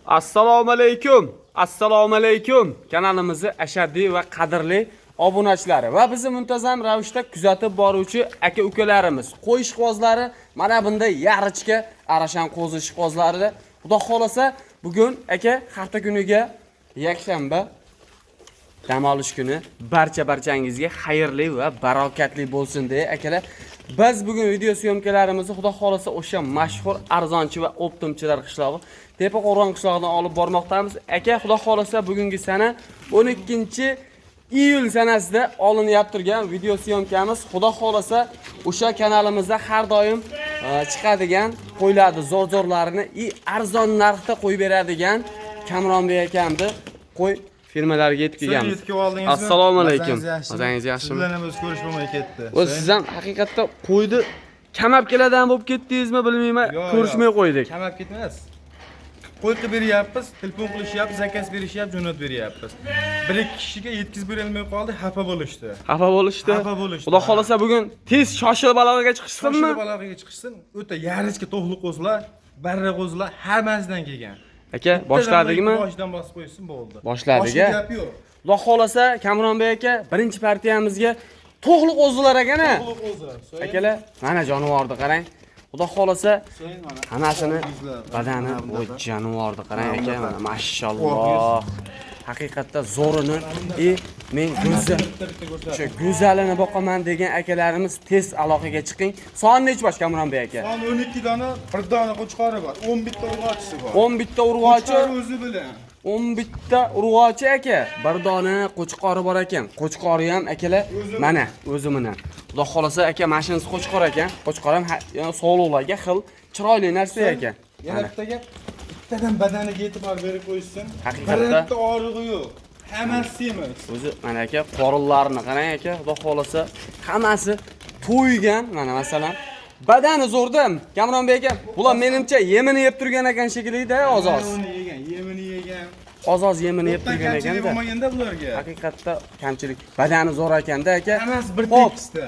Assalomu alaykum. Assalomu alaykum. Kanalimizni ashaddiy va qadrli obunachilari va bizni muntazam ravishda kuzatib boruvchi aka-ukalarimiz, qo'y ishqibozlari, mana bunday yarichka arashan qo'zi ishqibozlari. Xudo xolasa, bugun aka hafta kuniga yakshanba dam olish kuni barchangizga xayrli va barokatli bo'lsin deya akalar. Biz bugun video syomkalarimizni Xudo xolasa o'sha mashhur arzonchi va optimchilar qishlog'i Tepa Qo'rg'on qishlog'idan olib bormoqdamiz. Aka, Xudo xolasa bugungi sana 12-iyul sanasida olinyapti turgan video syomkamiz. Xudo xolasa o'sha kanalimizda har doim chiqadigan qo'ylarni zo'r-zo'rlarini arzon narxda qo'yib beradigan Kamronbek akamni qo'y firmalariga yetib kelganmiz. Assalomu alaykum. O'zingiz yaxshimi? Sizlar ham o'z ko'rish bo'lmay ketdi. O'z siz ham haqiqatda qo'ydi kamab keladigan bo'lib ketdingizmi bilmayman, ko'rishmay qo'ydik. Kamab ketmas. Qo'y qilib beryapmiz, telefon qilishyapmiz, zakaz berishyapti, jo'nat beryapmiz. Bir-ikki kishiga yetkazib bera olmay qoldi, xafa bo'lishdi. Xafa bo'lishdi. Xudo xolasa bugun tez shoshil balog'iga chiqishsinmi? Shoshil balog'iga chiqishsin. O'ta yarichka to'g'li qo'zlar, barra qo'zlar hammasidan kelgan. Aka, boshladikmi? Boshidan bosib qo'ysin bo'ldi. Boshladik. Gap yo'q. Xudo xolasa Kamronbek aka birinchi partiyamizga to'g'li qo'zlar ekan-a. To'g'li qo'zlar. Akalar, mana jonivorni qarang. Xudo xolasa hammasini badani o'z jonivorni qarang aka, mana mashalloh. Haqiqatda zo'rini, men o'sha go'zalini boqaman degan akalarimiz tez aloqaga chiqing. Son nechi bosh Kamronbek aka? Son 12 dona, bir dona qo'chqori bor. 11 ta urg'ochisi bor. 11 ta urg'ochi o'zi bilan. 11 ta urg'ochi aka, bir dona qo'chqori bor ekan. Qo'chqori ham akalar mana o'zi bilan. Xudo xolasa aka mashinasi qo'chqor ekan. Qo'chqor ham sog'liqlarga xil chiroyli narsa ekan. Yana bittaga bittadan badaniga e'tibor berib qo'ysin. Haqiqatda bitta og'rig'i yo'q. Hammasi semiz. O'zi mana aka qorinlarini qarang aka, Xudo xolasa hammasi to'ygan. Mana masalan badani zo'rda Kamronbek aka. Bular menimcha yemini yeb turgan ekan shekilli-da, ozoz. Yemini yegan. Ozoz yemini yeb turgan ekanda. Bo'lmaganda bularga. Haqiqatda kamchilik. Badani zo'r ekanda aka. Hammasi bir tekisda.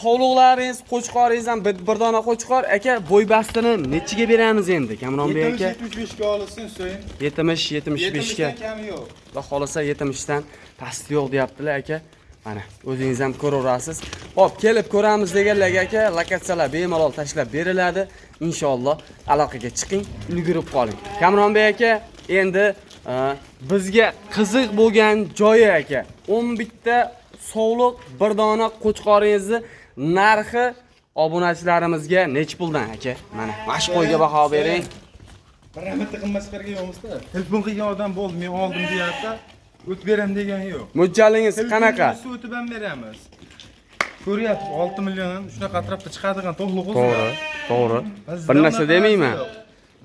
Sog'liqlaringiz, qo'chqoringiz ham bir dona qo'chqor aka, bo'y bastini nechiga beramiz endi Kamronbek aka? 75 ga olsin so'yin. 70-75 ga. Kami yo'q. Xudo xolasa 70 dan pasti yo'q deyaptilar aka. Mana o'zingiz ham ko'raverasiz. Xo'p, kelib ko'ramiz deganlarga aka, lokatsiyalar bemalol tashlab beriladi. Inshaalloh aloqaga chiqing, ulgurib qoling. Kamronbek aka, endi bizga qiziq bo'lgan joyi aka, 11 ta sog'liq bir dona qo'chqoringizni narxi obunachilarimizga nech puldan aka? Mana mash qo'yga baho bering. Bir rahmatli qilmaslarga yo'qmizda. Telefon qilgan odam bo'ldi, men oldim deyapti. O'tib beraman degan yo'q. Mo'ljallingiz qanaqa? O'tib ham beramiz. Ko'ryapsiz, 6 million shunaqa atrofda chiqadigan to'g'li qo'z. To'g'ri. Bir narsa demayman.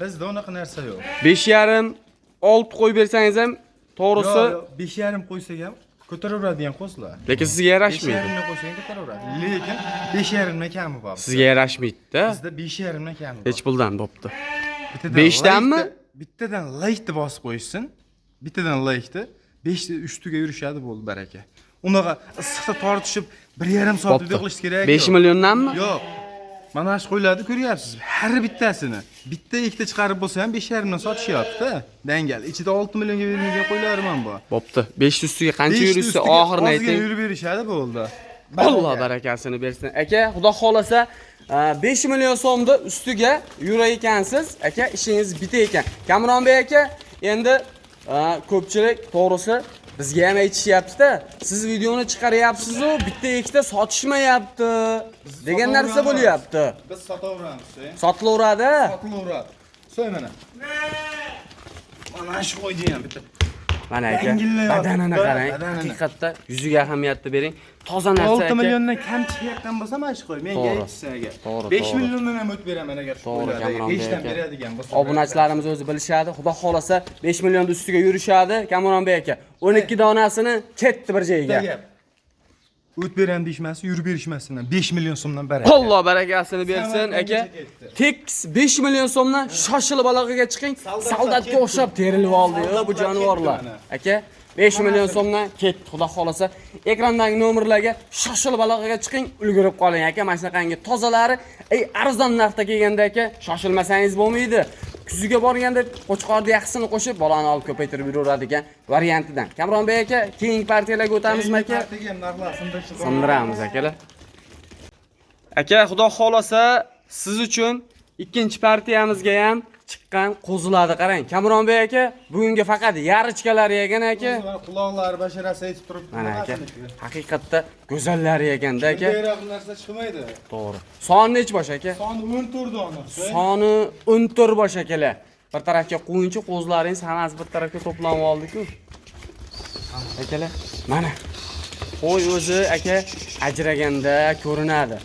Bizda unaqa narsa yo'q. 5,5 6 qo'y bersangiz ham to'g'risi 5,5 qo'ysak ham ko'taraveradigan qo'zlar. Lekin sizga yarashmaydi. 5,5 qo'ysang ko'taraveradi. Lekin 5,5 dan kami bor. Sizga yarashmaydi-da. Bizda 5,5 dan kami bor. Hech puldan bo'pti. 5 danmi? Bittadan laykni bosib qo'ysin. Bittadan laykni 5 ta ustiga yurishadi bo'ldi baraka. Unaqa issiqda tortishib 1,5 soat uxlash kerak. 5 milliondanmi? Yo'q. Mana shu qo'ylarni ko'ryapsiz. Har bittasini bitta ikkita chiqarib bo'lsa ham 5,5 dan sotishyapti. Dangal. Ichida 6 millionga berilgan qo'ylarim ham bor. Bo'pti. 5 ustiga qancha yurishsa oxirini ayting. Yurib berishadi bo'ldi. Alloh barakasini bersin. Aka, Xudo xolasa 5 million so'mni ustiga yurar ekansiz. Aka, ishingiz bitta ekan. Kamronbek aka, endi ko'pchilik to'g'risi bizga ham aytishyapti-da, siz videoni chiqaryapsiz-ku, bitta ikkita sotishmayapti degan narsa bo'lyapti. Biz sotaveramiz. Sotilaveradi. Sotilaveradi. So'y mana. Mana shu qo'ydi ham bitta. Mana aka, badanini qarang. Haqiqatda yuziga ahamiyatni bering. Toza narsa aka. 6 milliondan kam chiqayotgan bo'lsa mana shu qo'y. Menga aytsa agar. 5 milliondan ham o'tib beraman agar shu qo'ylarga 5 dan beradigan bo'lsa. Obunachilarimiz o'zi bilishadi. Xudo xolasa 5 milliondan ustiga yurishadi. Kamronbek aka, 12 donasini ketdi bir joyga. O'tib beram deyishmasi, yurib berishmasidan 5 million so'mdan baraka. Alloh barakasini bersin aka. Tekis 5 million so'mdan shoshilib aloqaga chiqing. Soldatga o'xshab terilib oldi-yu bu jonivorlar. Aka, 5 million so'mdan ketdi. Xudo xolasa ekrandagi nomerlarga shoshilib aloqaga chiqing, ulgurib qoling aka. Mana shunaqangi tozalari arzon narxda kelganda aka, shoshilmasangiz bo'lmaydi. kuziga borganda qo'chqorni yaxshisini qo'shib bolani olib ko'paytirib yuraveradigan variantidan. Kamronbek aka, keyingi partiyalarga o'tamizmi aka? Partiyaga ham narxlar Sindiramiz akalar. Aka, xudo xolasa siz uchun ikkinchi partiyamizga ham chiqqan qo'zilarni qarang. Kamronbek aka, bugungi faqat yarichkalar yegan aka. Quloqlari basharasi aytib turibdi. Mana aka, haqiqatda go'zallar yeganda aka. Kerak narsa chiqmaydi. To'g'ri. Soni nechi bosh aka? Soni 14 dona. Soni 14 bosh akalar. Bir tarafga qo'yinchi qo'zlaringiz hammasi bir tarafga to'planib oldi-ku. Akalar, mana. Qo'y o'zi aka ajraganda ko'rinadi.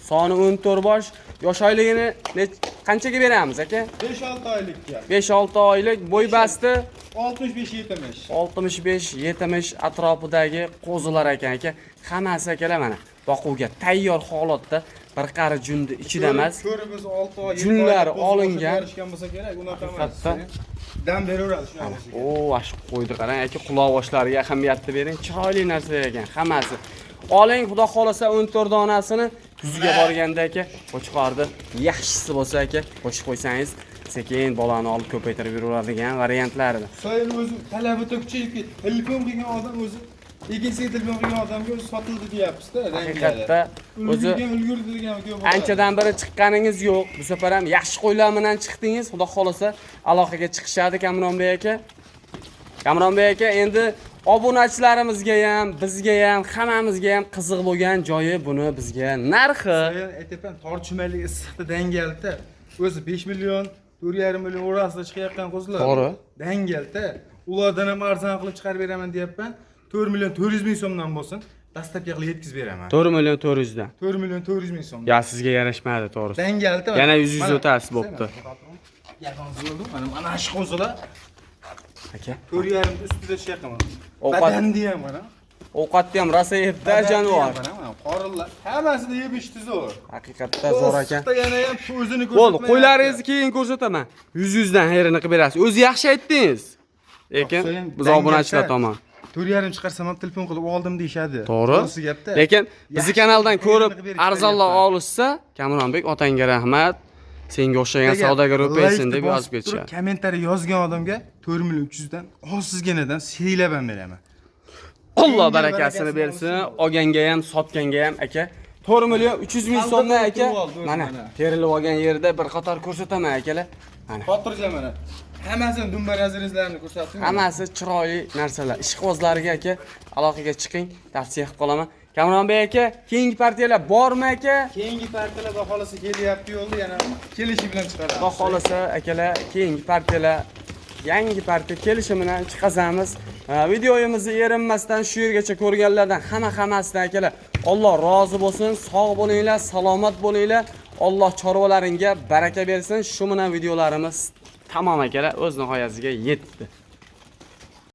Soni 14 bosh. Yosh oyligini qanchaga beramiz aka? 5-6 oylikka. 5-6 oylik bo'y basti 65-70. 65-70 atrofidagi qo'zilar ekan aka. Hammasi akalar mana boquvga tayyor holatda bir qari jundi ichida emas. Ko'rib biz 6 oy. Junlar olingan. Berishgan bo'lsa kerak, unaqa emas. Dam beraveradi shunaqa. O, ash qo'ydi qarang aka, quloq boshlariga ahamiyatni bering. Chiroyli narsa ekan hammasi. Oling, xudo xolasa 14 donasini kuziga borganda aka, qo'chqorni yaxshisi bo'lsa aka, qo'shib qo'ysangiz, sekin bolani olib ko'paytirib yuraveradigan variantlarida. So'yin o'zi talabi kuchayib ketdi. Telefon qilgan odam o'zi ikkinchi telefon qilgan odamga o'zi sotildi deyapsiz-da. Haqiqatda o'zi ulgurdi degan ko'p. anchadan beri chiqqaningiz yo'q. Bu safar ham yaxshi qo'ylar bilan chiqdingiz. Xudo xolasa aloqaga chiqishadi Kamronbek aka. Kamronbek aka, endi obunachilarimizga ham, bizga ham, hammamizga ham qiziq bo'lgan joyi buni bizga narxi. Aytayapman, tortishmaylik issiqda dangalda. O'zi 5 million, 4,5 million o'rasida chiqayotgan qo'zlar. To'g'ri. Dangalda. Ulardan ham arzon qilib chiqarib beraman deyapman. 4 million 400 ming so'mdan bo'lsin. Dastlabki qilib yetkazib beraman. 4 million 400 dan. 4 million 400 ming so'm. Ya sizga yarashmadi to'g'risi. Dangalda. Yana 100 o'tasiz bo'pti. Yaqin bo'ldi. Mana shu qo'zlar. Aka, 4,5 ustida ishlayapman. Ovqat- Badandi ham mana. ovqatni ham rosa yebdi jonivor. Qorinlar hammasida yeb ichdi zo'r. Haqiqatda zo'r ekan. Yana ham o'zini Bo'ldi, qo'ylaringizni keyin ko'rsataman. 100 dan xayrini qilib berasiz. O'zi yaxshi aytdingiz. Lekin biz obunachilar tomon. 4,5 chiqarsam ham telefon qilib oldim deyshadi. To'g'ri. Gapda. Lekin bizni kanaldan ko'rib arzonlar olishsa, Kamronbek otangga rahmat. Senga o'xshagan savdogar o'paysin deb yozib ketishadi. Kommentariy yozgan odamga 4 million 300 dan ozginadan seylab ham beraman. Alloh barakasini bersin. Olganga ham, sotganga ham aka. 4 million 300 ming so'mdan aka. Mana terilib olgan yerda bir qator ko'rsataman akalar. Mana. Xotirjam mana. Hammasini dumbar azrizlarini ko'rsating. Hammasi chiroyli narsalar. Ishqibozlariga aka aloqaga chiqing, tavsiya qilib qolaman. Kamronbek aka, keyingi partiyalar bormi aka? Keyingi partiyalar baholasi kelyapti yo'lda yana kelishi bilan chiqaramiz. Xudo xolasa akalar, keyingi partiyalar yangi partiya kelishi bilan chiqazamiz. Videoyimizni erinmasdan shu yergacha ko'rganlardan hammasidan akalar, Alloh rozi bo'lsin, sog' bo'linglar, salomat bo'linglar. Alloh chorvalaringga baraka bersin. Shu bilan videolarimiz tamom akalar, o'z nihoyasiga yetdi.